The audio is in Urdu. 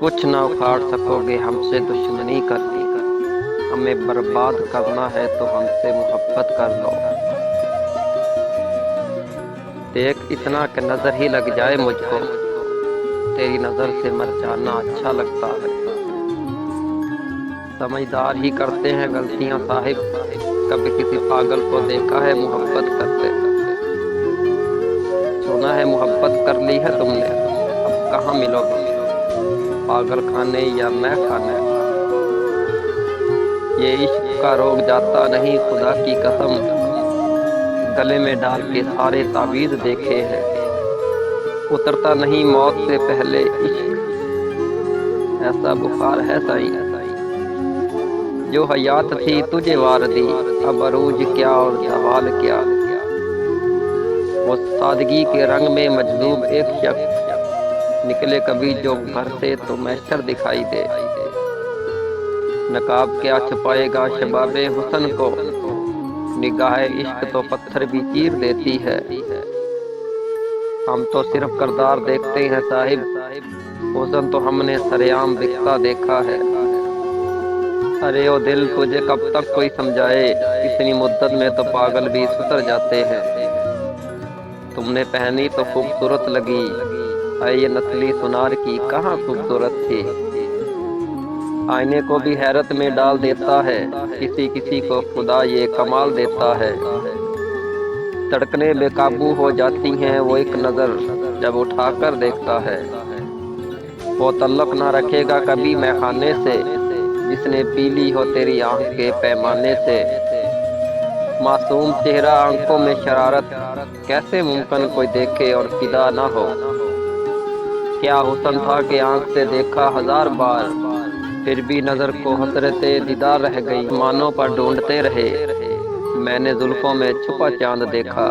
کچھ نہ اکھاڑ سکو گے ہم سے دشمنی کر لی، ہمیں برباد کرنا ہے تو ہم سے محبت کر لو۔ دیکھ اتنا کہ نظر ہی لگ جائے مجھ کو، تیری نظر سے مر جانا اچھا لگتا ہے۔ سمجھدار ہی کرتے ہیں غلطیاں صاحب، کبھی کسی پاگل کو دیکھا ہے محبت کرتے؟ سنا ہے محبت کر لی ہے تم نے، اب کہاں ملو گے، پاگل خانے یا میں خانے؟ یہ عشق کا روگ جاتا نہیں خدا کی قسم، گلے میں ڈال کے سارے تعویذ دیکھے ہیں، اترتا نہیں موت سے پہلے عشق، ایسا بخار ہے سائیں۔ جو حیات تھی تجھے وار دی، اب عروج کیا اور زوال کیا۔ وہ سادگی کے رنگ میں مجذوب ایک شخص نکلے کبھی جو گھر سے تو محشر دکھائی دے۔ نقاب کیا چھپائے گا شباب حسن کو، نگاہ عشق تو پتھر بھی چیر دیتی ہے۔ ہم تو صرف کردار دیکھتے ہیں صاحب، حسن تو ہم نے سرعام بکتا دیکھا ہے۔ ارے او دل تجھے کب تک کوئی سمجھائے، اتنی مدت میں تو پاگل بھی سدھر جاتے ہیں۔ تم نے پہنی تو خوبصورت لگی، اے یہ نسلی سنار کی کہاں خوبصورت تھی۔ آئینے کو بھی حیرت میں ڈال دیتا ہے، کسی کسی کو خدا یہ کمال دیتا ہے۔ دھڑکنیں بے قابو ہو جاتی ہیں وہ ایک نظر جب اٹھا کر دیکھتا ہے۔ وہ تعلق نہ رکھے گا کبھی میخانے سے، جس نے پی لی ہو تیری آنکھ کے پیمانے سے۔ معصوم چہرہ آنکھوں میں شرارت، کیسے ممکن کوئی دیکھے اور فدا نہ ہو۔ کیا حسن تھا کہ آنکھ سے دیکھا ہزار بار، پھر بھی نظر کو حسرت دیدار رہ گئی۔ مانوں پر ڈھونڈتے رہے، میں نے زلفوں میں چھپا چاند دیکھا۔